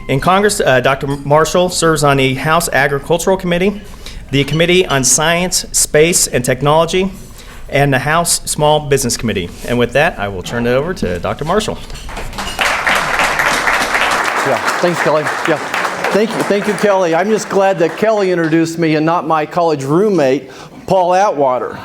In Congress, Dr. Marshall serves on the House Agricultural Committee, the Committee on Science, Space, and Technology, and the House Small Business Committee. And with that, I will turn it over to Dr. Marshall. Yeah, thanks, Kelly. Yeah, thank you, Kelly. I'm just glad that Kelly introduced me and not my college roommate, Paul Atwater.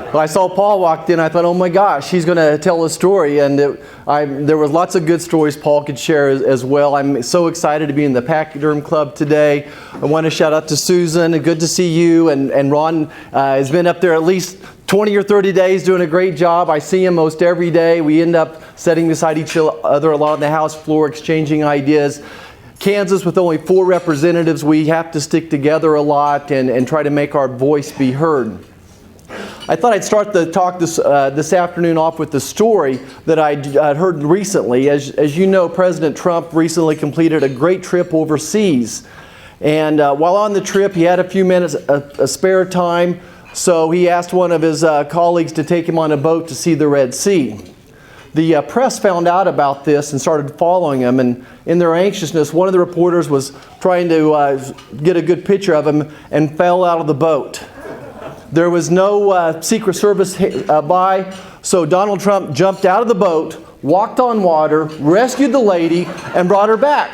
When I saw Paul walked in, I thought, oh my gosh, he's going to tell a story. And there was lots of good stories Paul could share as well. I'm so excited to be in the Pachyderm Club today. I want to shout out to Susan. Good to see you. And Ron has been up there at least 20 or 30 days doing a great job. I see him most every day. We end up sitting beside each other a lot on the House floor, exchanging ideas. Kansas, with only 4 representatives, we have to stick together a lot and try to make our voice be heard. I thought I'd start the talk this afternoon off with the story that I'd heard recently. As you know, President Trump recently completed a great trip overseas. And while on the trip, he had a few minutes of spare time, so he asked one of his colleagues to take him on a boat to see the Red Sea. The press found out about this and started following him, and in their anxiousness, one of the reporters was trying to get a good picture of him and fell out of the boat. There was no Secret Service by, so Donald Trump jumped out of the boat, walked on water, rescued the lady, and brought her back.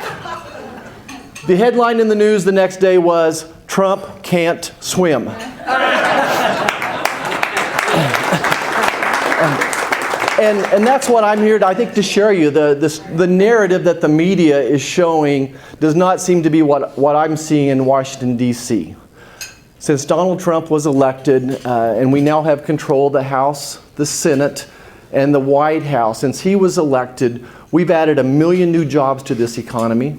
The headline in the news the next day was, "Trump can't swim." And that's what I'm here to, I think, to share you. The narrative that the media is showing does not seem to be what I'm seeing in Washington, D.C. Since Donald Trump was elected, and we now have control of the House, the Senate, and the White House, since he was elected, we've added 1 million new jobs to this economy.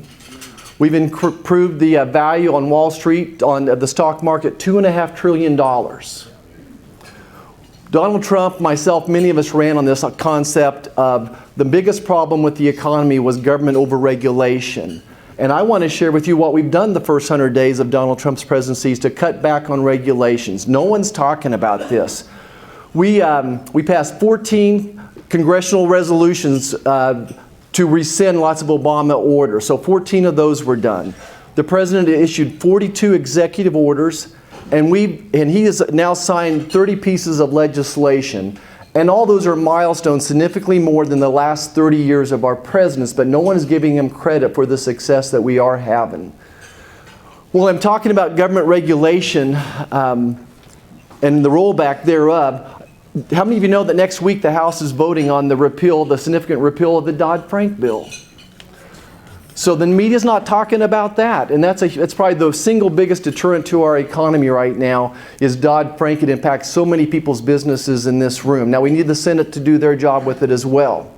We've improved the value on Wall Street, on the stock market, $2.5 trillion. Donald Trump, myself, many of us ran on this concept of the biggest problem with the economy was government overregulation. And I want to share with you what we've done the first 100 days of Donald Trump's presidency is to cut back on regulations. No one's talking about this. We passed 14 congressional resolutions to rescind lots of Obama orders. So 14 of those were done. The president issued 42 executive orders, and he has now signed 30 pieces of legislation. And all those are milestones, significantly more than the last 30 years of our presidents, but no one is giving him credit for the success that we are having. Well, I'm talking about government regulation and the rollback thereof. How many of you know that next week the House is voting on the significant repeal of the Dodd-Frank bill? So the media's not talking about that, and that's probably the single biggest deterrent to our economy right now is Dodd-Frank. It impacts so many people's businesses in this room. Now we need the Senate to do their job with it as well.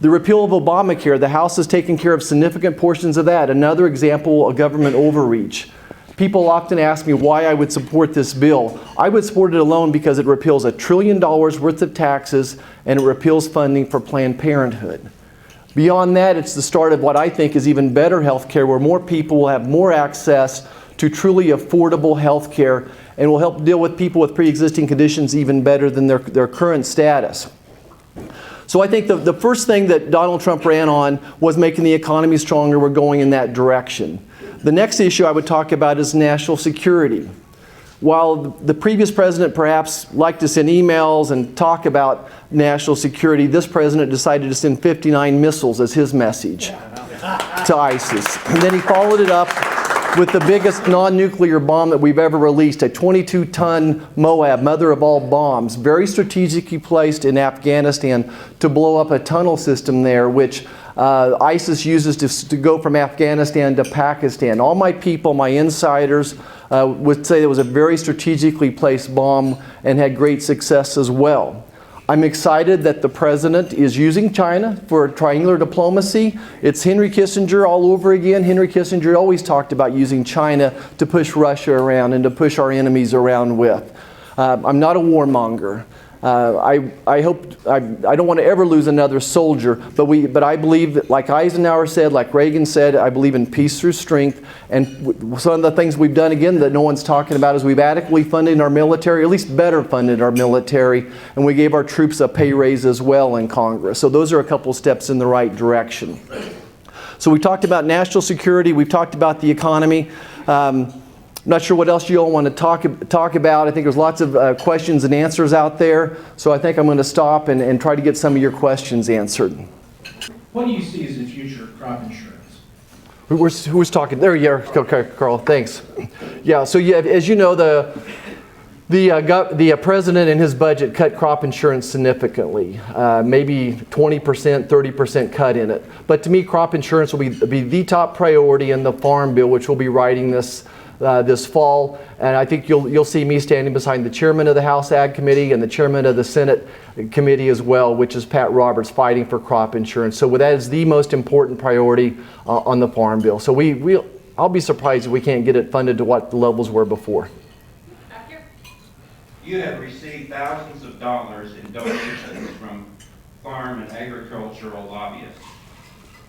The repeal of Obamacare, the House has taken care of significant portions of that. Another example of government overreach. People often ask me why I would support this bill. I would support it alone because it repeals $1 trillion worth of taxes and it repeals funding for Planned Parenthood. Beyond that, it's the start of what I think is even better health care, where more people will have more access to truly affordable health care and will help deal with people with pre-existing conditions even better than their current status. So I think the first thing that Donald Trump ran on was making the economy stronger. We're going in that direction. The next issue I would talk about is national security. While the previous president perhaps liked to send emails and talk about national security, this president decided to send 59 missiles as his message to ISIS. And then he followed it up with the biggest non-nuclear bomb that we've ever released, a 22-ton Moab, mother of all bombs, very strategically placed in Afghanistan to blow up a tunnel system there, which ISIS uses to go from Afghanistan to Pakistan. All my people, my insiders, would say it was a very strategically placed bomb and had great success as well. I'm excited that the president is using China for triangular diplomacy. It's Henry Kissinger all over again. Henry Kissinger always talked about using China to push Russia around and to push our enemies around with. I'm not a warmonger. I hope I don't want to ever lose another soldier, but I believe that, like Eisenhower said, like Reagan said, I believe in peace through strength. And some of the things we've done again that no one's talking about is we've adequately funded our military, or at least better funded our military, and we gave our troops a pay raise as well in Congress. So those are a couple steps in the right direction. So we talked about national security, we've talked about the economy. I'm not sure what else you all want to talk about. I think there's lots of questions and answers out there. So I think I'm going to stop and try to get some of your questions answered. What do you see as the future of crop insurance? Who was talking? There you are. Okay, Carl. Thanks. Yeah. So as you know, the president in his budget cut crop insurance significantly, maybe 20%, 30% cut in it. But to me, crop insurance will be the top priority in the Farm Bill, which we'll be writing this fall, and I think you'll see me standing behind the chairman of the House Ag Committee and the chairman of the Senate Committee as well, which is Pat Roberts, fighting for crop insurance. So that is the most important priority on the Farm Bill. So I'll be surprised if we can't get it funded to what the levels were before. You have received thousands of dollars in donations from farm and agricultural lobbyists.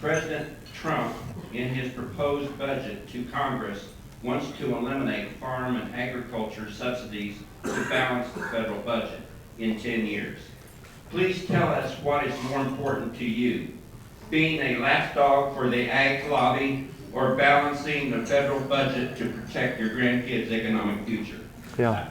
President Trump, in his proposed budget to Congress, wants to eliminate farm and agriculture subsidies to balance the federal budget in 10 years. Please tell us what is more important to you, being a lapdog for the ag lobby or balancing the federal budget to protect your grandkids' economic future? Yeah.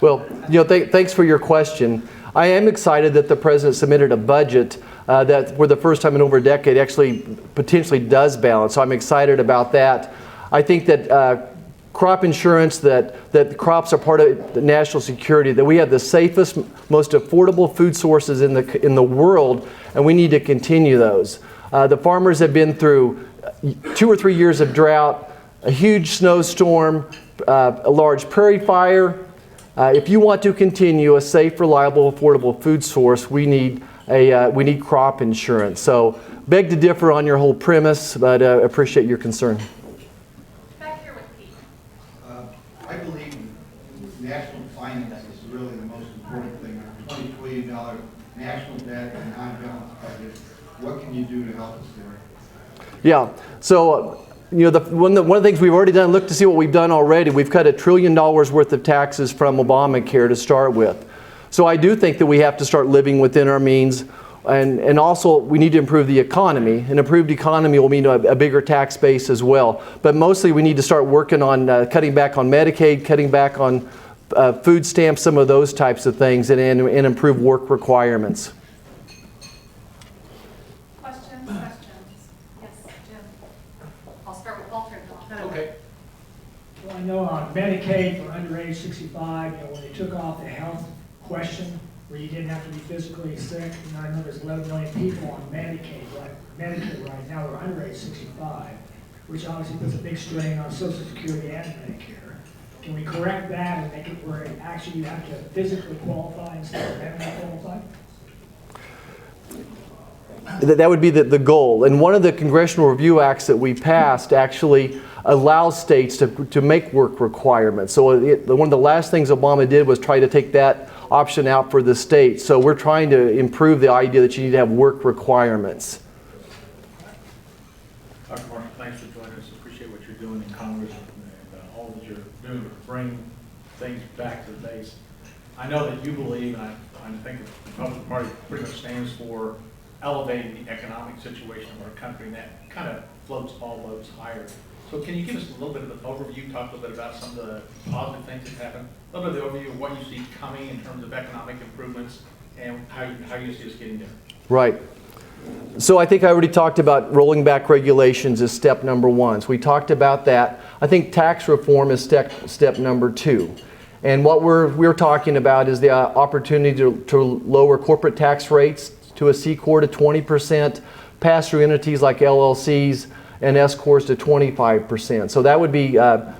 Well, thanks for your question. I am excited that the president submitted a budget that, for the first time in over a decade, actually potentially does balance. So I'm excited about that. I think that crop insurance, that crops are part of the national security, that we have the safest, most affordable food sources in the world, and we need to continue those. The farmers have been through 2 or 3 years of drought, a huge snowstorm, a large prairie fire. If you want to continue a safe, reliable, affordable food source, we need crop insurance. So, beg to differ on your whole premise, but appreciate your concern. I believe national finance is really the most important thing. Our $20 trillion national debt and non-balanced budget. What can you do to help us there? Yeah. So, one of the things we've already done, look to see what we've done already. We've cut $1 trillion worth of taxes from Obamacare to start with. So I do think that we have to start living within our means. And also, we need to improve the economy. An improved economy will mean a bigger tax base as well. But mostly, we need to start working on cutting back on Medicaid, cutting back on food stamps, some of those types of things, and improve work requirements. Questions? Yes, Jim. I'll start with Walter. Okay. Well, I know on Medicaid for under age 65, when they took off the health question, where you didn't have to be physically sick. I know there's 11 million people on Medicaid right now who are under age 65, which obviously puts a big strain on Social Security and Medicare. Can we correct that and make it where actually you have to physically qualify instead of medically qualify? That would be the goal. And one of the Congressional Review Acts that we passed actually allows states to make work requirements. So one of the last things Obama did was try to take that option out for the states. So we're trying to improve the idea that you need to have work requirements. Dr. Marshall, thanks for joining us. Appreciate what you're doing in Congress and all that you're doing to bring things back to the base. I know that you believe, and I think the Republican Party pretty much stands for elevating the economic situation of our country, and that kind of floats all boats higher. So can you give us a little bit of an overview, talk a little bit about some of the positive things that happened, a little bit of the overview of what you see coming in terms of economic improvements and how you see us getting there? Right. So I think I already talked about rolling back regulations as step number 1. So we talked about that. I think tax reform is step number 2. And what we're talking about is the opportunity to lower corporate tax rates to a C-Corp to 20%, pass-through entities like LLCs and S-Corps to 25%. So that would be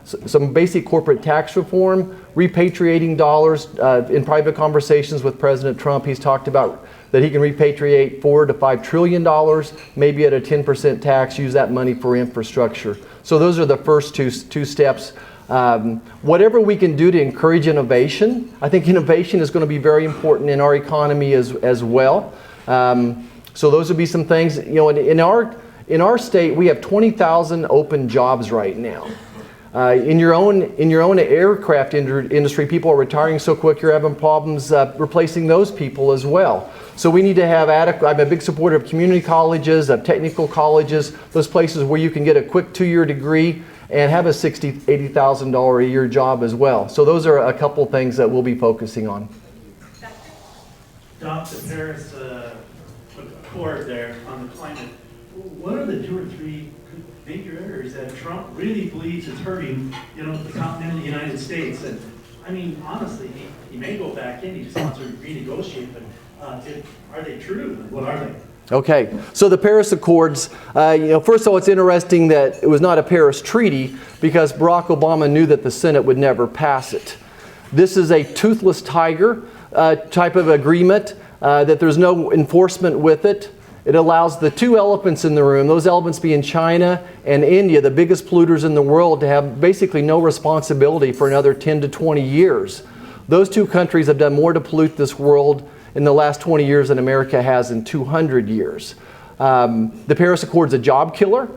some basic corporate tax reform, repatriating dollars. In private conversations with President Trump, he's talked about that he can repatriate $4 to $5 trillion, maybe at a 10% tax, use that money for infrastructure. So those are the first two steps. Whatever we can do to encourage innovation, I think innovation is going to be very important in our economy as well. So those would be some things. You know, in our state, we have 20,000 open jobs right now. In your own aircraft industry, people are retiring so quick you're having problems replacing those people as well. So we need to have adequate. I'm a big supporter of community colleges, of technical colleges, those places where you can get a quick 2-year degree and have a $60,000, $80,000 a year job as well. So those are a couple things that we'll be focusing on. Dr. Paris Accord there on the climate. What are the 2 or 3 major areas that Trump really believes is hurting, you know, the continental United States? And I mean, honestly, he may go back in. He just wants to renegotiate. But are they true? What are they? Okay, so the Paris Accords, first of all, it's interesting that it was not a Paris Treaty because Barack Obama knew that the Senate would never pass it. This is a toothless tiger type of agreement, that there's no enforcement with it. It allows the 2 elephants in the room, those elephants being China and India, the biggest polluters in the world, to have basically no responsibility for another 10 to 20 years. Those 2 countries have done more to pollute this world in the last 20 years than America has in 200 years. The Paris Accord is a job killer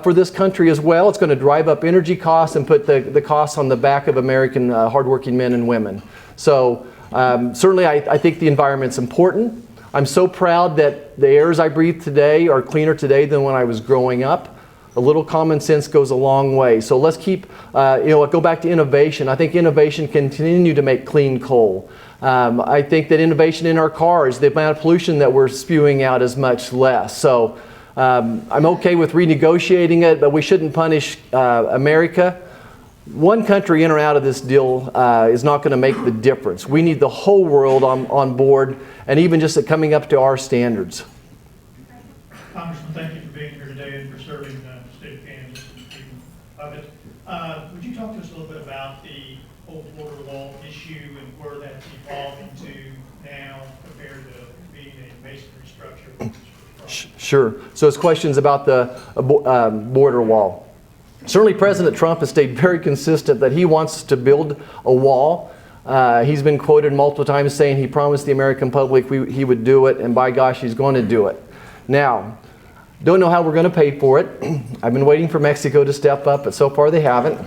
for this country as well. It's going to drive up energy costs and put the costs on the back of American hardworking men and women. So certainly I think the environment's important. I'm so proud that the airs I breathe today are cleaner today than when I was growing up. A little common sense goes a long way. So let's keep, go back to innovation. I think innovation can continue to make clean coal. I think that innovation in our cars, the amount of pollution that we're spewing out is much less. So I'm okay with renegotiating it, but we shouldn't punish America. One country in or out of this deal is not going to make the difference. We need the whole world on board, and even just coming up to our standards. Congressman, thank you for being here today and for serving the state of Kansas and the people of it. Would you talk to us a little bit about the whole border wall issue and where that's evolving to now compared to being a masonry structure? Sure. So it's questions about the border wall. Certainly President Trump has stayed very consistent that he wants to build a wall. He's been quoted multiple times saying he promised the American public he would do it, and by gosh, he's going to do it. Now, don't know how we're going to pay for it. I've been waiting for Mexico to step up, but so far they haven't.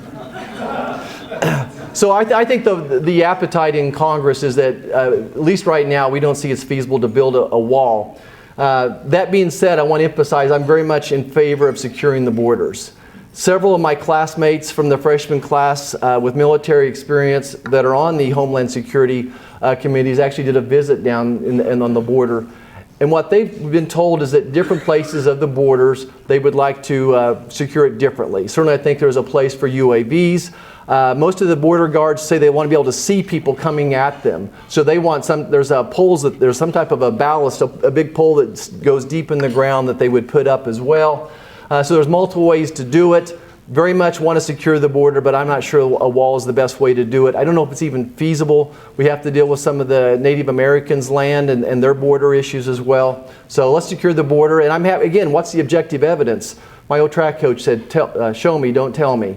So I think the appetite in Congress is that, at least right now, we don't see it's feasible to build a wall. That being said, I want to emphasize I'm very much in favor of securing the borders. Several of my classmates from the freshman class with military experience that are on the Homeland Security committees actually did a visit down on the border. And what they've been told is that different places of the borders, they would like to secure it differently. Certainly I think there's a place for UAVs. Most of the border guards say they want to be able to see people coming at them. So they want there's some type of a ballast, a big pole that goes deep in the ground that they would put up as well. So there's multiple ways to do it. Very much want to secure the border, but I'm not sure a wall is the best way to do it. I don't know if it's even feasible. We have to deal with some of the Native Americans' land and their border issues as well. So let's secure the border. And I'm happy, again, what's the objective evidence? My old track coach said, show me, don't tell me.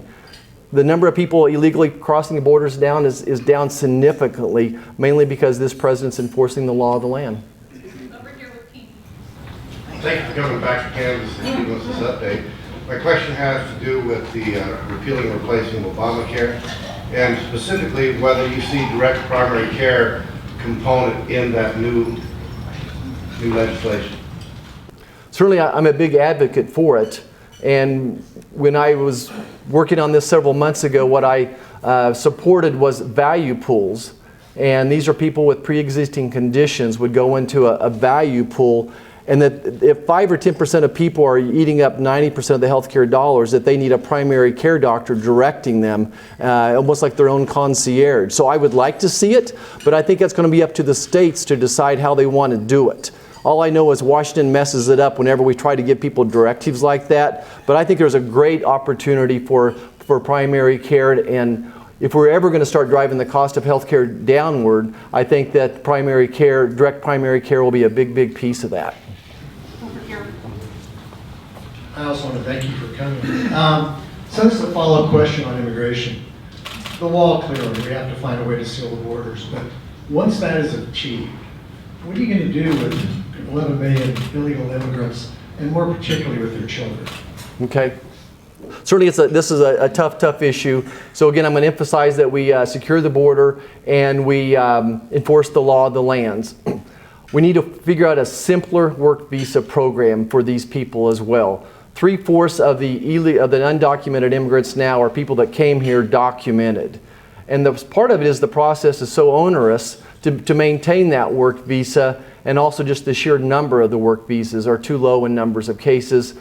The number of people illegally crossing the borders is down significantly, mainly because this president's enforcing the law of the land. Over here with King. Thank you for coming back to Kansas and giving us this update. My question has to do with the repealing and replacing of Obamacare, and specifically whether you see direct primary care component in that new legislation. Certainly, I'm a big advocate for it. And when I was working on this several months ago, what I supported was value pools. And these are people with pre-existing conditions would go into a value pool, and that if 5 or 10% of people are eating up 90% of the healthcare dollars, that they need a primary care doctor directing them, almost like their own concierge. So I would like to see it, but I think it's going to be up to the states to decide how they want to do it. All I know is Washington messes it up whenever we try to give people directives like that. But I think there's a great opportunity for primary care, and if we're ever going to start driving the cost of healthcare downward, I think that direct primary care will be a big, big piece of that. Over here. I also want to thank you for coming. So this is a follow-up question on immigration. the wall clearly, we have to find a way to seal the borders, but once that is achieved, what are you going to do with 11 million illegal immigrants, and more particularly with their children? Okay. Certainly, this is a tough issue. So again, I'm going to emphasize that we secure the border and we enforce the law of the lands. We need to figure out a simpler work visa program for these people as well. 3/4 of the undocumented immigrants now are people that came here documented. And part of it is the process is so onerous to maintain that work visa, and also just the sheer number of the work visas are too low in numbers of cases.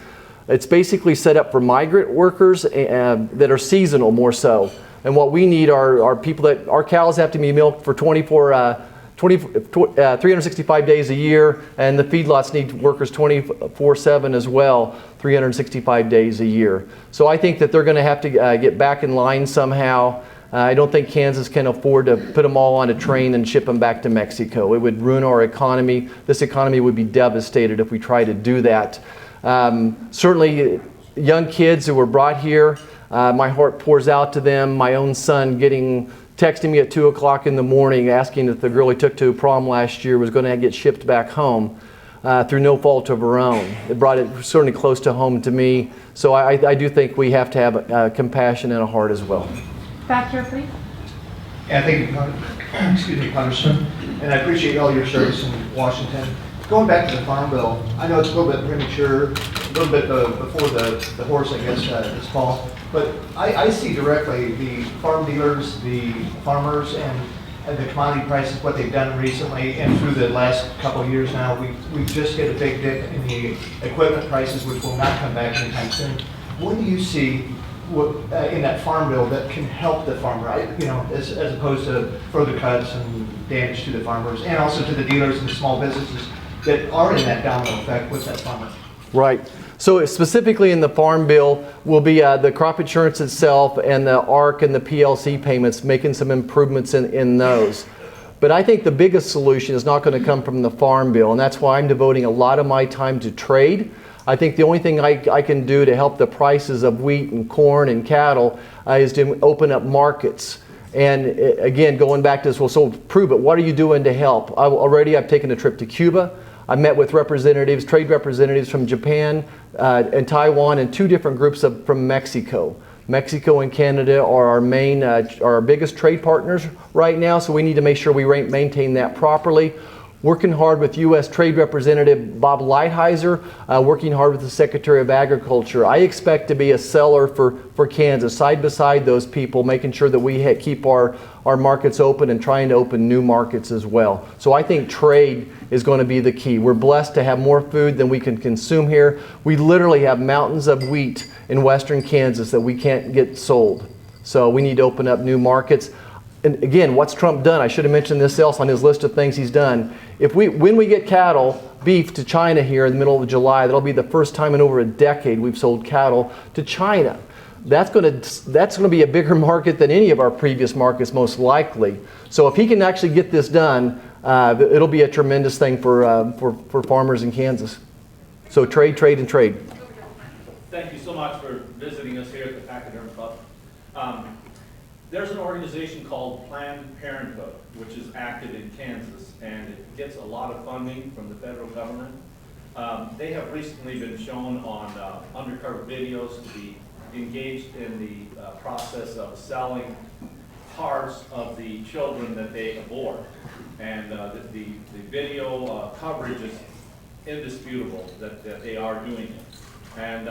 It's basically set up for migrant workers that are seasonal more so. And what we need are people that, our cows have to be milked for 365 days a year, and the feedlots need workers 24/7 as well, 365 days a year. So I think that they're going to have to get back in line somehow. I don't think Kansas can afford to put them all on a train and ship them back to Mexico. It would ruin our economy. This economy would be devastated if we try to do that. Certainly young kids who were brought here, my heart pours out to them. My own son texting me at 2 o'clock in the morning asking if the girl he took to prom last year was going to get shipped back home through no fault of her own. It brought it certainly close to home to me. So I do think we have to have compassion and a heart as well. Back here, please. And thank you, excuse me, Congressman, and I appreciate all your service in Washington. Going back to the Farm Bill, I know it's a little bit premature, a little bit before the horse, I guess, this fall, but I see directly the farm dealers, the farmers, and the commodity prices, what they've done recently, and through the last couple of years now, we just hit a big dip in the equipment prices, which will not come back anytime soon. What do you see in that Farm Bill that can help the farmer, as opposed to further cuts and damage to the farmers, and also to the dealers and the small businesses that are in that domino effect with that farmer? Right. So specifically in the Farm Bill will be the crop insurance itself and the ARC and the PLC payments, making some improvements in those. But I think the biggest solution is not going to come from the Farm Bill, and that's why I'm devoting a lot of my time to trade. I think the only thing I can do to help the prices of wheat and corn and cattle is to open up markets. And again, going back to this, well, so prove it. What are you doing to help? I've taken a trip to Cuba. I met with representatives, trade representatives from Japan and Taiwan, and 2 different groups from Mexico. Mexico and Canada are our biggest trade partners right now, so we need to make sure we maintain that properly. Working hard with U.S. Trade Representative Bob Lighthizer, working hard with the Secretary of Agriculture. I expect to be a seller for Kansas, side beside those people, making sure that we keep our markets open and trying to open new markets as well. So I think trade is going to be the key. We're blessed to have more food than we can consume here. We literally have mountains of wheat in western Kansas that we can't get sold. So we need to open up new markets. And again, what's Trump done? I should have mentioned this else on his list of things he's done. When we get beef to China here in the middle of July, that'll be the first time in over a decade we've sold cattle to China. That's going to be a bigger market than any of our previous markets, most likely. So if he can actually get this done, it'll be a tremendous thing for farmers in Kansas. So trade, trade, and trade. Thank you so much for visiting us here at the Pachyderm Club. There's an organization called Planned Parenthood, which is active in Kansas, and it gets a lot of funding from the federal government. They have recently been shown on undercover videos to be engaged in the process of selling parts of the children that they abort. And the video coverage is indisputable that they are doing it. And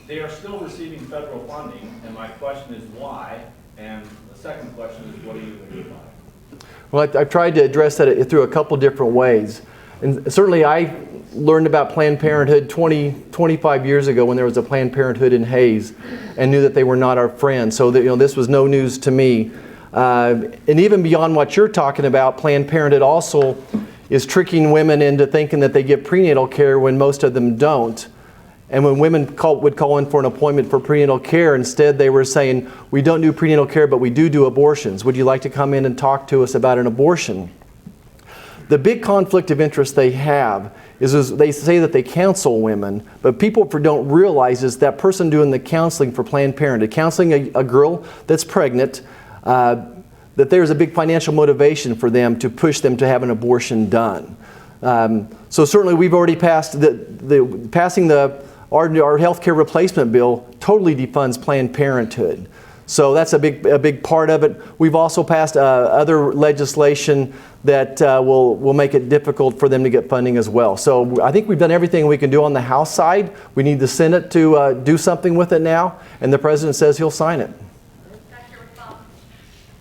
they are still receiving federal funding, and my question is why? And the second question is, what are you going to do about it? Well, I've tried to address that through a couple different ways. And certainly I learned about Planned Parenthood 25 years ago when there was a Planned Parenthood in Hayes, and knew that they were not our friends. So that, this was no news to me. And even beyond what you're talking about, Planned Parenthood also is tricking women into thinking that they get prenatal care when most of them don't. And when women would call in for an appointment for prenatal care, instead they were saying, we don't do prenatal care, but we do abortions. Would you like to come in and talk to us about an abortion? The big conflict of interest they have is they say that they counsel women, but people don't realize is that person doing the counseling for Planned Parenthood, counseling a girl that's pregnant, that there's a big financial motivation for them to push them to have an abortion done. So certainly we've already passed passing our health care replacement bill totally defunds Planned Parenthood. So that's a big part of it. We've also passed other legislation that will make it difficult for them to get funding as well. So I think we've done everything we can do on the House side. We need the Senate to do something with it now, and the President says he'll sign it.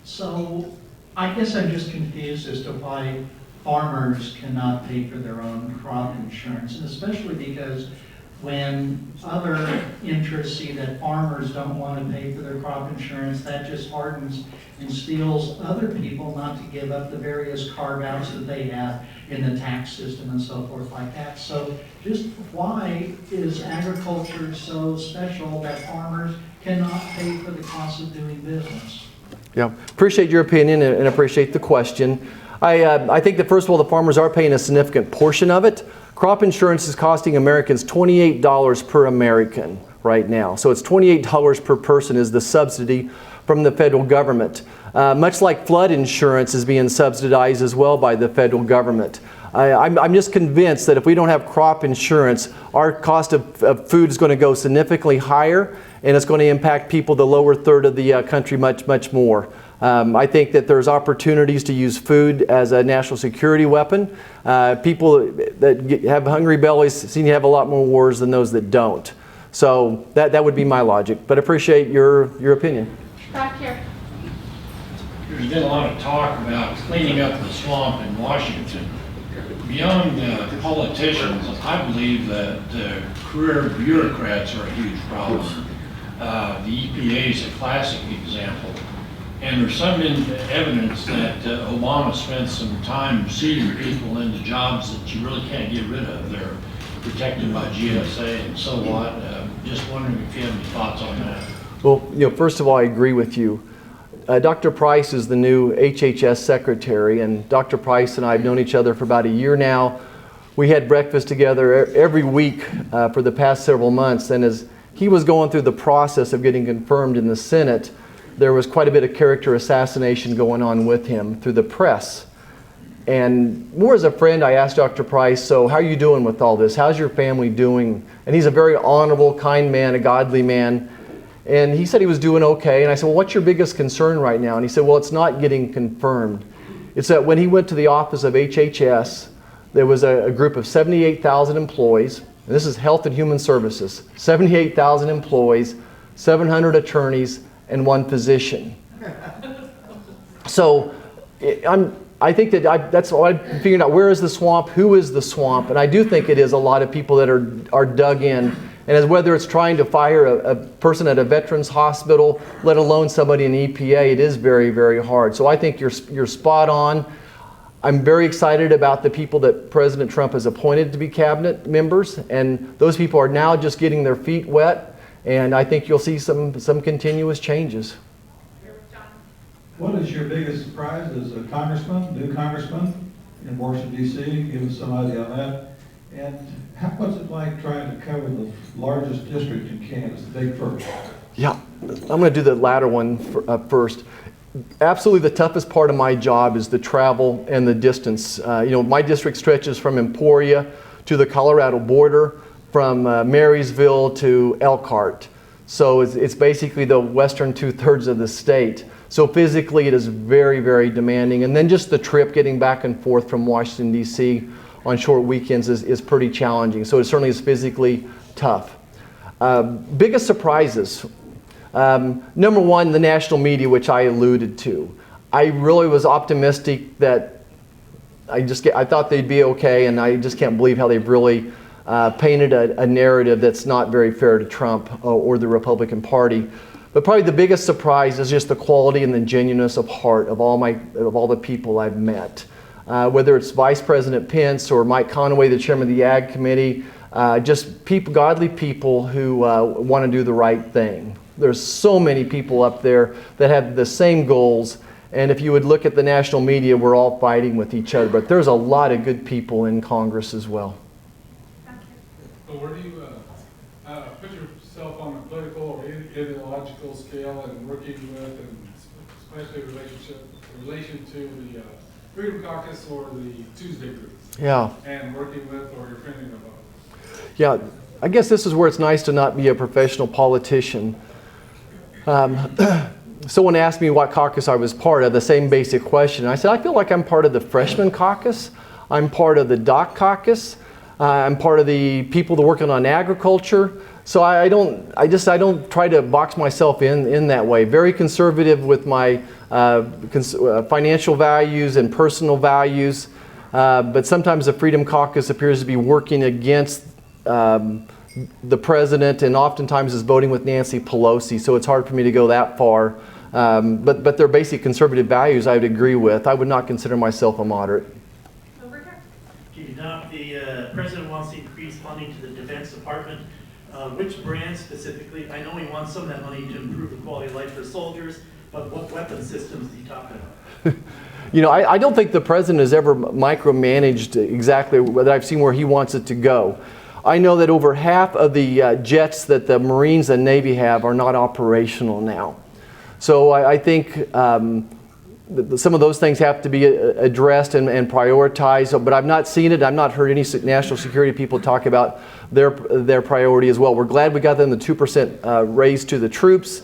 So I guess I'm just confused as to why farmers cannot pay for their own crop insurance, and especially because when other interests see that farmers don't want to pay for their crop insurance, that just hardens and steels other people not to give up the various carve-outs that they have in the tax system and so forth like that. So just why is agriculture so special that farmers cannot pay for the cost of doing business? Yeah, appreciate your opinion and appreciate the question. I think that first of all, the farmers are paying a significant portion of it. Crop insurance is costing Americans $28 per American right now. So it's $28 per person is the subsidy from the federal government. Much like flood insurance is being subsidized as well by the federal government. I'm just convinced that if we don't have crop insurance, our cost of food is going to go significantly higher, and it's going to impact people the lower third of the country much more. I think that there's opportunities to use food as a national security weapon. People that have hungry bellies seem to have a lot more wars than those that don't. So that would be my logic, but I appreciate your opinion. Back here. There's been a lot of talk about cleaning up the swamp in Washington. Beyond politicians, I believe that career bureaucrats are a huge problem. The EPA is a classic example. And there's some evidence that Obama spent some time seeding people into jobs that you really can't get rid of. They're protected by GSA and so what. Just wondering if you have any thoughts on that. Well, first of all, I agree with you. Dr. Price is the new HHS secretary, and Dr. Price and I have known each other for about a year now. We had breakfast together every week for the past several months, and as he was going through the process of getting confirmed in the Senate, there was quite a bit of character assassination going on with him through the press. And more as a friend, I asked Dr. Price, so how are you doing with all this? How's your family doing? And he's a very honorable, kind man, a godly man. And he said he was doing okay. And I said, well, what's your biggest concern right now? And he said, well, it's not getting confirmed. It's that when he went to the office of HHS, there was a group of 78,000 employees. And this is Health and Human Services. 78,000 employees, 700 attorneys, and 1 physician. So I think that that's all I'm figuring out. Where is the swamp? Who is the swamp? And I do think it is a lot of people that are dug in. And as whether it's trying to fire a person at a veterans hospital, let alone somebody in EPA, it is very, very hard. So I think you're spot on. I'm very excited about the people that President Trump has appointed to be cabinet members. And those people are now just getting their feet wet. And I think you'll see some continuous changes. What is your biggest surprise as a new congressman in Washington, D.C.? Give us some idea on that. And what's it like trying to cover the largest district in Kansas, the Big First? Yeah, I'm going to do the latter one first. Absolutely the toughest part of my job is the travel and the distance. My district stretches from Emporia to the Colorado border, from Marysville to Elkhart. So it's basically the western 2/3 of the state. So physically it is very, very demanding. And then just the trip getting back and forth from Washington, D.C. on short weekends is pretty challenging. So it certainly is physically tough. Biggest surprises. Number one, the national media, which I alluded to. I really was optimistic that I thought they'd be okay, and I just can't believe how they've really painted a narrative that's not very fair to Trump or the Republican Party. But probably the biggest surprise is just the quality and the genuineness of heart of all the people I've met. Whether it's Vice President Pence or Mike Conaway, the chairman of the Ag Committee, just godly people who want to do the right thing. There's so many people up there that have the same goals. And if you would look at the national media, we're all fighting with each other. But there's a lot of good people in Congress as well. So where do you put yourself on a political or ideological scale and working with and especially in relation to the Freedom Caucus or the Tuesday groups. Yeah. And working with or defending about. Yeah, I guess this is where it's nice to not be a professional politician. Someone asked me what caucus I was part of, the same basic question. I said, I feel like I'm part of the freshman caucus. I'm part of the doc caucus. I'm part of the people that are working on agriculture. So I don't try to box myself in that way. Very conservative with my financial values and personal values. But sometimes the Freedom Caucus appears to be working against the president and oftentimes is voting with Nancy Pelosi. So it's hard for me to go that far. But their basic conservative values I would agree with. I would not consider myself a moderate. Over here. Okay, Doc, the president wants to increase funding to the Defense Department. Which brands specifically? I know he wants some of that money to improve the quality of life for soldiers, but what weapon systems is he talking about? You know, I don't think the president has ever micromanaged exactly what I've seen where he wants it to go. I know that over half of the jets that the Marines and Navy have are not operational now. So I think some of those things have to be addressed and prioritized, but I've not seen it. I've not heard any national security people talk about their priority as well. We're glad we got them the 2% raise to the troops.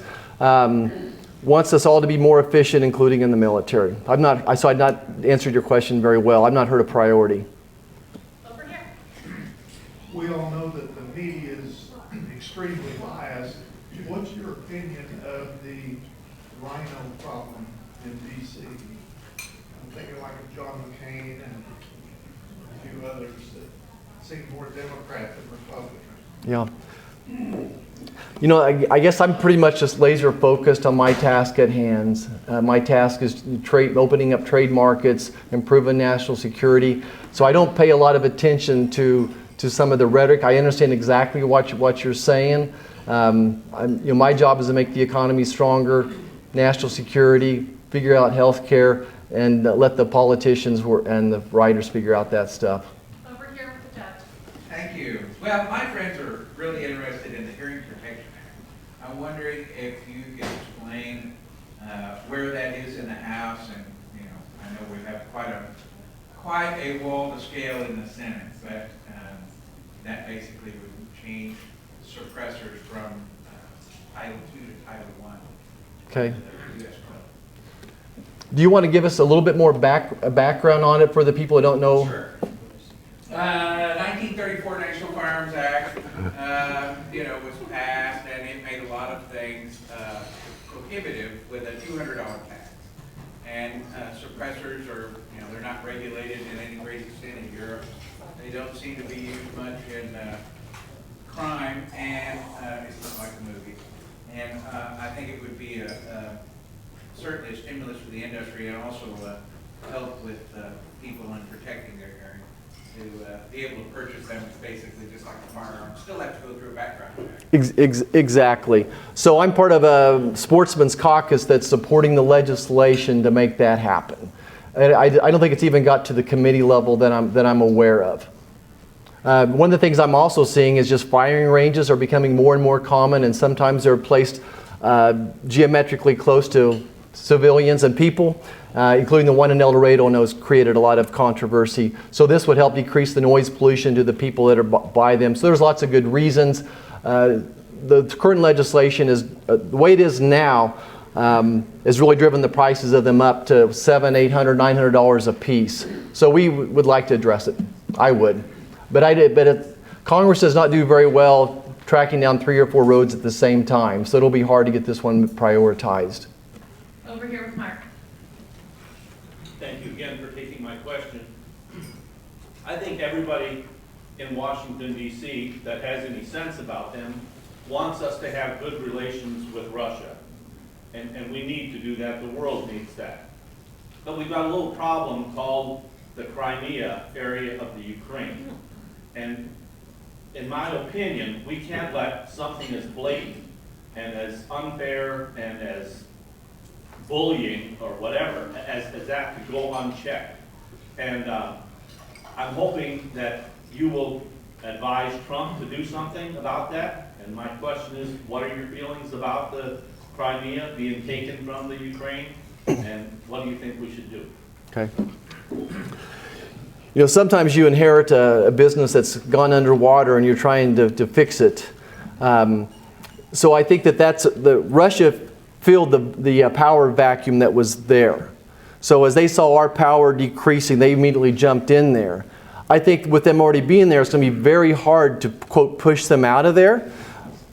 Wants us all to be more efficient, including in the military. I've not answered your question very well. I've not heard a priority. Over here. We all know that the media is extremely biased. What's your opinion of the rhino problem in D.C.? I'm thinking like of John McCain and a few others that seem more Democrat than Republican. Yeah. You know, I guess I'm pretty much just laser focused on my task at hand. My task is opening up trade markets, improving national security. So I don't pay a lot of attention to some of the rhetoric. I understand exactly what you're saying. My job is to make the economy stronger, national security, figure out health care, and let the politicians and the writers figure out that stuff. Over here with the judge. Thank you. Well, my friends are really interested in the Hearing Protection Act. I'm wondering if you can explain where that is in the House, and I know we have quite a wall to scale in the Senate, but that basically would change suppressors from Title II to Title I. Okay. Do you want to give us a little bit more background on it for the people who don't know? Sure. 1934 National Firearms Act, was passed, and it made a lot of things prohibitive with a $200 tax. And suppressors are, they're not regulated in any great extent in Europe. They don't seem to be used much in crime, and it's not like a movie. And I think it would be certainly a stimulus for the industry, and also help with people in protecting their hearing to be able to purchase them basically just like a firearm. Still have to go through a background check. Exactly. So I'm part of a sportsman's caucus that's supporting the legislation to make that happen. I don't think it's even got to the committee level that I'm aware of. One of the things I'm also seeing is just firing ranges are becoming more and more common, and sometimes they're placed geometrically close to civilians and people, including the one in El Dorado, and has created a lot of controversy. So this would help decrease the noise pollution to the people that are by them. So there's lots of good reasons. The current legislation is, the way it is now, has really driven the prices of them up to $700, $800, $900 a piece. So we would like to address it. I would. But Congress does not do very well tracking down 3 or 4 roads at the same time. So it'll be hard to get this one prioritized. Over here with Mark. Thank you again for taking my question. I think everybody in Washington, D.C. that has any sense about them wants us to have good relations with Russia. And we need to do that. The world needs that. But we've got a little problem called the Crimea area of the Ukraine. And in my opinion, we can't let something as blatant and as unfair and as bullying or whatever as that to go unchecked. And I'm hoping that you will advise Trump to do something about that. And my question is, what are your feelings about the Crimea being taken from the Ukraine? And what do you think we should do? Okay. You know, sometimes you inherit a business that's gone underwater and you're trying to fix it. So I think Russia filled the power vacuum that was there. So as they saw our power decreasing, they immediately jumped in there. I think with them already being there, it's going to be very hard to, quote, push them out of there.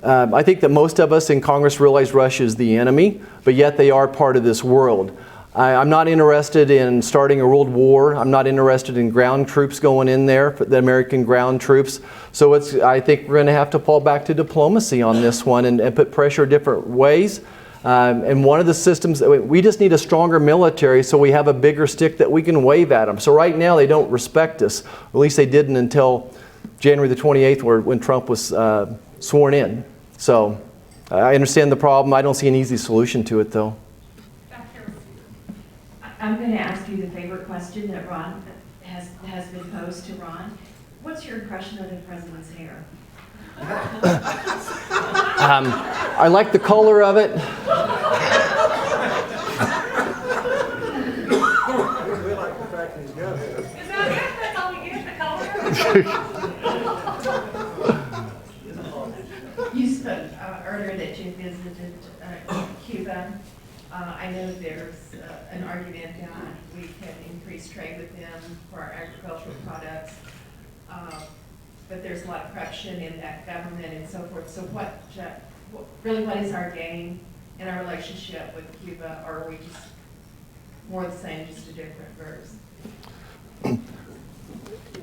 I think that most of us in Congress realize Russia is the enemy, but yet they are part of this world. I'm not interested in starting a world war. I'm not interested in ground troops going in there, the American ground troops. So I think we're going to have to fall back to diplomacy on this one and put pressure different ways. And one of the systems, we just need a stronger military so we have a bigger stick that we can wave at them. So right now they don't respect us. At least they didn't until January the 28th when Trump was sworn in. So I understand the problem. I don't see an easy solution to it though. I'm going to ask you the favorite question that Ron has been posed to Ron. What's your impression of the president's hair? I like the color of it. We like the fact that he's got it. Is that it? That's all we get, the color? You spoke earlier that you visited Cuba. I know there's an argument that we can increase trade with them for our agricultural products, but there's a lot of corruption in that government and so forth. So what is our game in our relationship with Cuba, or are we just more the same, just a different verse?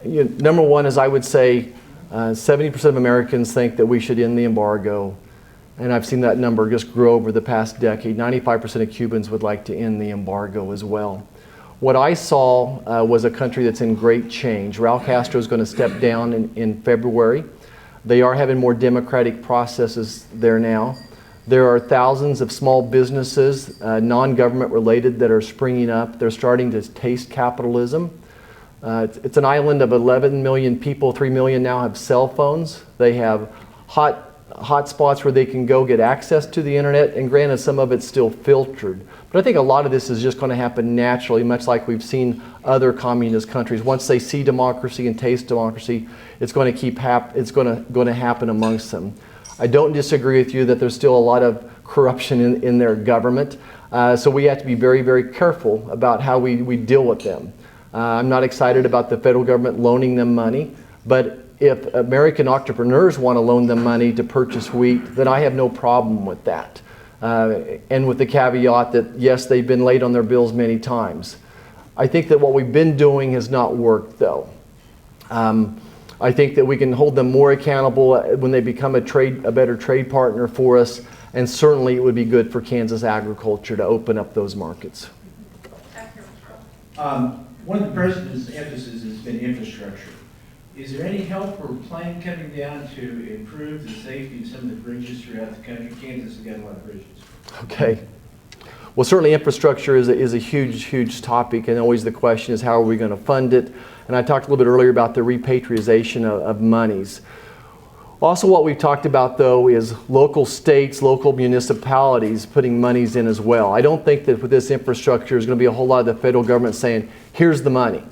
Number one is I would say 70% of Americans think that we should end the embargo. And I've seen that number just grow over the past decade. 95% of Cubans would like to end the embargo as well. What I saw was a country that's in great change. Raul Castro is going to step down in February. They are having more democratic processes there now. There are thousands of small businesses, non-government related, that are springing up. They're starting to taste capitalism. It's an island of 11 million people. 3 million now have cell phones. They have hot spots where they can go get access to the internet, and granted some of it's still filtered. But I think a lot of this is just going to happen naturally, much like we've seen other communist countries. Once they see democracy and taste democracy, it's going to happen amongst them. I don't disagree with you that there's still a lot of corruption in their government. So we have to be very, very careful about how we deal with them. I'm not excited about the federal government loaning them money, but if American entrepreneurs want to loan them money to purchase wheat, then I have no problem with that. And with the caveat that, yes, they've been late on their bills many times. I think that what we've been doing has not worked, though. I think that we can hold them more accountable when they become a better trade partner for us, and certainly it would be good for Kansas agriculture to open up those markets. One of the president's emphasis has been infrastructure. Is there any help or plan coming down to improve the safety of some of the bridges throughout the country? Kansas has got a lot of bridges. Okay. Well, certainly infrastructure is a huge, huge topic, and always the question is how are we going to fund it? And I talked a little bit earlier about the repatriation of monies. Also, what we've talked about, though, is local states, local municipalities putting monies in as well. I don't think that with this infrastructure there's going to be a whole lot of the federal government saying, here's the money.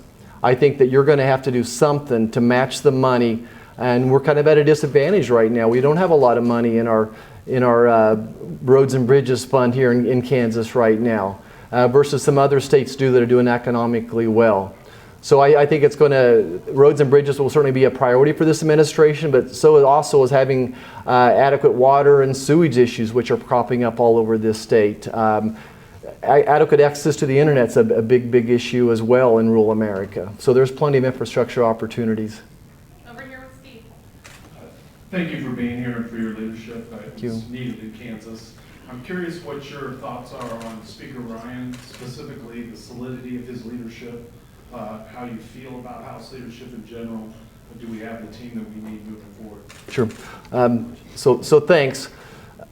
I think that you're going to have to do something to match the money, and we're kind of at a disadvantage right now. We don't have a lot of money in our roads and bridges fund here in Kansas right now, versus some other states that are doing economically well. So I think roads and bridges will certainly be a priority for this administration, but so it also is having adequate water and sewage issues, which are cropping up all over this state. Adequate access to the internet is a big, big issue as well in rural America. So there's plenty of infrastructure opportunities. Over here with Steve. Thank you for being here and for your leadership. Thank It's you. needed in Kansas. I'm curious what your thoughts are on Speaker Ryan, specifically the solidity of his leadership, how you feel about House leadership in general. Do we have the team that we need moving forward? Sure. So thanks.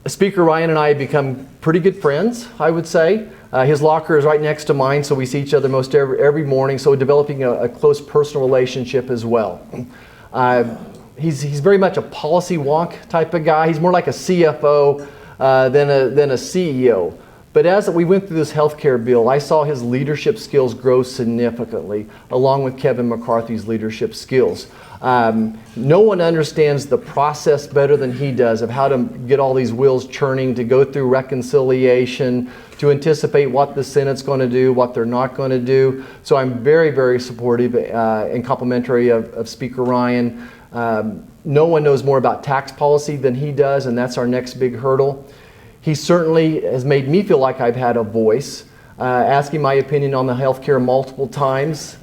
Speaker Ryan and I have become pretty good friends, I would say. His locker is right next to mine, so we see each other most every morning, so developing a close personal relationship as well. He's very much a policy wonk type of guy. He's more like a CFO than a CEO. But as we went through this health care bill, I saw his leadership skills grow significantly, along with Kevin McCarthy's leadership skills. No one understands the process better than he does of how to get all these wheels churning, to go through reconciliation, to anticipate what the Senate's going to do, what they're not going to do. So I'm very, very supportive and complimentary of Speaker Ryan. No one knows more about tax policy than he does, and that's our next big hurdle. He certainly has made me feel like I've had a voice, asking my opinion on the health care multiple times,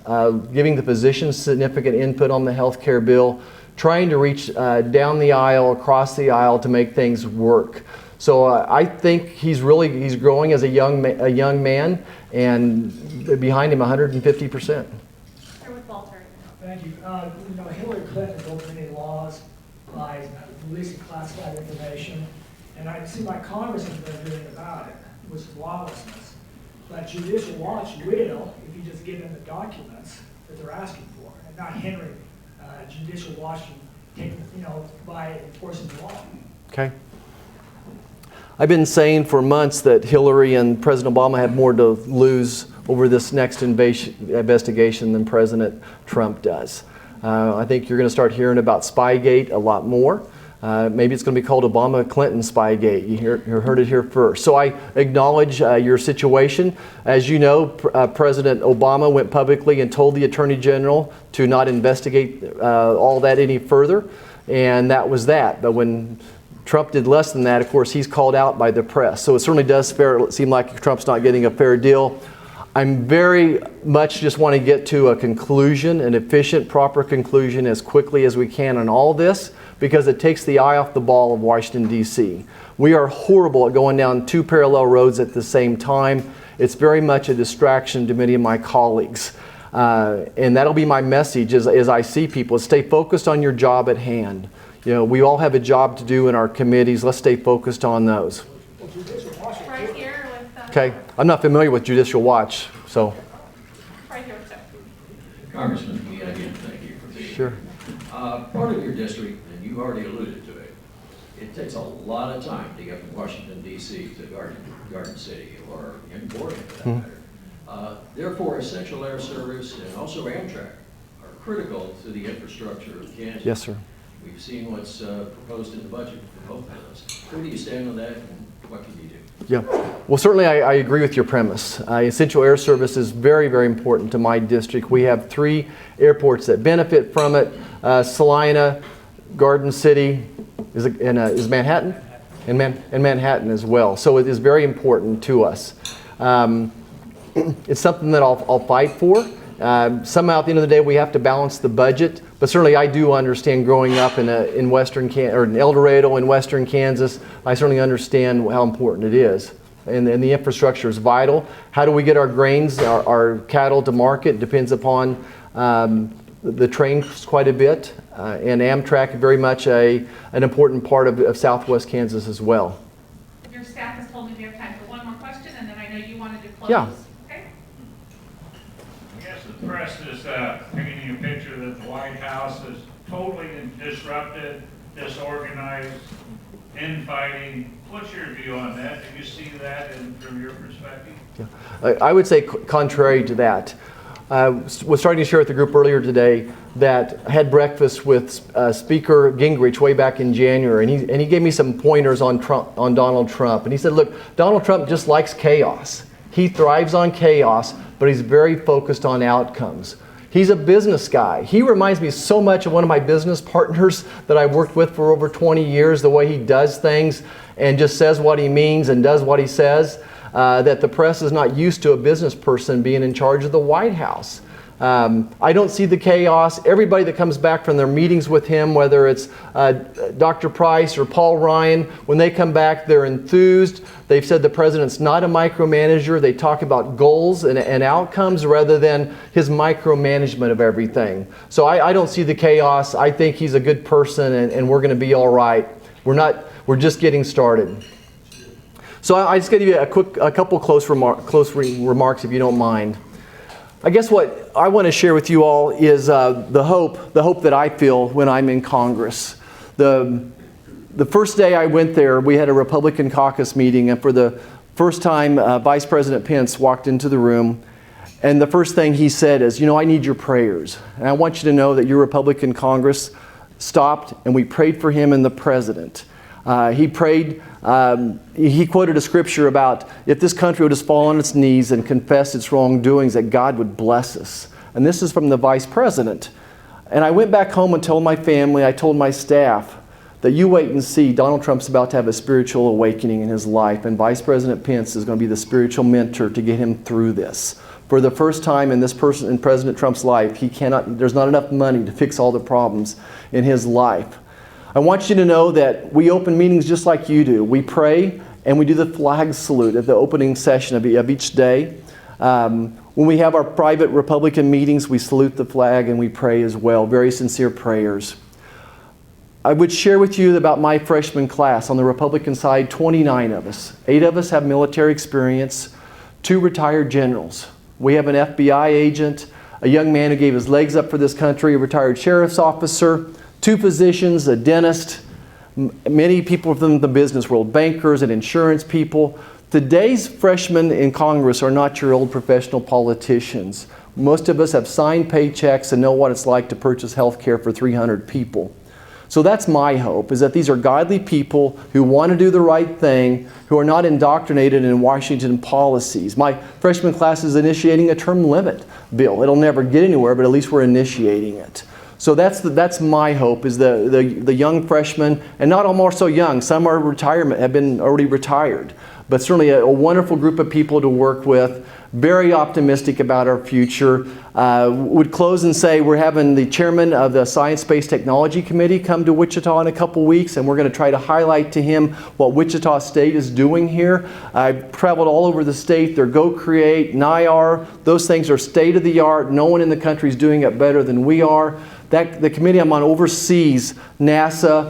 giving the physicians significant input on the health care bill, trying to reach down the aisle, across the aisle to make things work. So I think he's growing as a young man, and behind him 150%. Thank you. Hillary Clinton broke many laws by releasing classified information, and I see my Congress has been doing about it was lawlessness. But Judicial Watch will, if you just give them the documents that they're asking for, and not hindering Judicial Watch by enforcing the law. Okay. I've been saying for months that Hillary and President Obama have more to lose over this next investigation than President Trump does. I think you're going to start hearing about Spygate a lot more. Maybe it's going to be called Obama-Clinton Spygate. You heard it here first. So I acknowledge your situation. As you know, President Obama went publicly and told the Attorney General to not investigate all that any further, and that was that. But when Trump did less than that, of course, he's called out by the press. So it certainly does seem like Trump's not getting a fair deal. I'm very much just want to get to a conclusion, an efficient, proper conclusion as quickly as we can on all this, because it takes the eye off the ball of Washington, D.C. We are horrible at going down two parallel roads at the same time. It's very much a distraction to many of my colleagues. And that'll be my message as I see people. Stay focused on your job at hand. We all have a job to do in our committees. Let's stay focused on those. Right here with... Okay, I'm not familiar with Judicial Watch, so. Right here with Jeff. Congressman, again, thank you for being Sure. here. Part of your district, and you already alluded to it, it takes a lot of time to get from Washington, D.C. to Garden City or in Boarding for that matter. Therefore, essential air service and also Amtrak are critical to the infrastructure of Kansas. Yes, sir. We've seen what's proposed in the budget for both of us. Where do you stand on that, and what can you do? Yeah, well, certainly I agree with your premise. Essential air service is very, very important to my district. We have 3 airports that benefit from it: Salina, Garden City, is Manhattan, and Manhattan as well. So it is very important to us. It's something that I'll fight for. Somehow, at the end of the day, we have to balance the budget. But certainly, I do understand growing up in El Dorado in western Kansas. I certainly understand how important it is, and the infrastructure is vital. How do we get our grains, our cattle to market? Depends upon the trains quite a bit, and Amtrak very much an important part of Southwest Kansas as well. Your staff has told me we have time for one more question, and then I know you wanted to close. Yeah. The press is painting a picture that the White House is totally disrupted, disorganized, infighting. What's your view on that? Do you see that from your perspective? Yeah. I would say contrary to that. Was starting to share with the group earlier today that I had breakfast with Speaker Gingrich way back in January, and he gave me some pointers on Donald Trump. And he said, look, Donald Trump just likes chaos. He thrives on chaos, but he's very focused on outcomes. He's a business guy. He reminds me so much of one of my business partners that I worked with for over 20 years, the way he does things and just says what he means and does what he says, that the press is not used to a business person being in charge of the White House. I don't see the chaos. Everybody that comes back from their meetings with him, whether it's Dr. Price or Paul Ryan, when they come back, they're enthused. They've said the president's not a micromanager. They talk about goals and outcomes rather than his micromanagement of everything. So I don't see the chaos. I think he's a good person, and we're going to be all right. We're just getting started. So I just going to give you a couple close remarks, if you don't mind. I guess what I want to share with you all is the hope that I feel when I'm in Congress. The first day I went there, we had a Republican caucus meeting, and for the First time Vice President Pence walked into the room, and the first thing he said is, you know, I need your prayers. And I want you to know that your Republican Congress stopped and we prayed for him and the president. He prayed, he quoted a scripture about if this country would just fall on its knees and confess its wrongdoings, that God would bless us. And this is from the Vice President. And I went back home and told my family, I told my staff, that you wait and see, Donald Trump's about to have a spiritual awakening in his life, and Vice President Pence is going to be the spiritual mentor to get him through this. For the first time in President Trump's life, there's not enough money to fix all the problems in his life. I want you to know that we open meetings just like you do. We pray and we do the flag salute at the opening session of each day. When we have our private Republican meetings, we salute the flag and we pray as well. Very sincere prayers. I would share with you about my freshman class. On the Republican side, 29 of us. 8 of us have military experience, 2 retired generals. We have an FBI agent, a young man who gave his legs up for this country, a retired sheriff's officer, 2 physicians, a dentist, many people from the business world, bankers and insurance people. Today's freshmen in Congress are not your old professional politicians. Most of us have signed paychecks and know what it's like to purchase health care for 300 people. So that's my hope, is that these are godly people who want to do the right thing, who are not indoctrinated in Washington policies. My freshman class is initiating a term limit bill. It'll never get anywhere, but at least we're initiating it. So that's my hope, is the young freshmen, and not all more so young. Some are have been already retired, but certainly a wonderful group of people to work with. Very optimistic about our future. Would close and say we're having the chairman of the Science Space Technology Committee come to Wichita in a couple weeks, and we're going to try to highlight to him what Wichita State is doing here. I've traveled all over the state. Their Go Create, NIAR, those things are state of the art. No one in the country is doing it better than we are. The committee I'm on oversees NASA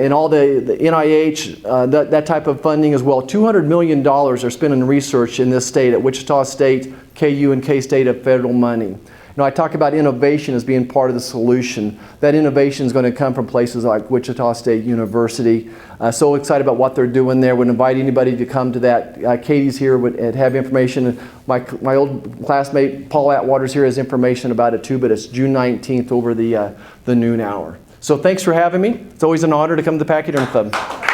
and all the NIH, that type of funding as well. $200 million are spent in research in this state at Wichita State, KU, and K-State of federal money. You know, I talk about innovation as being part of the solution. That innovation is going to come from places like Wichita State University. So excited about what they're doing there. Would invite anybody to come to that. Katie's here would have information. My old classmate Paul Atwater's here has information about it too, but it's June 19th over the noon hour. So thanks for having me. It's always an honor to come to the Pachyderm Club.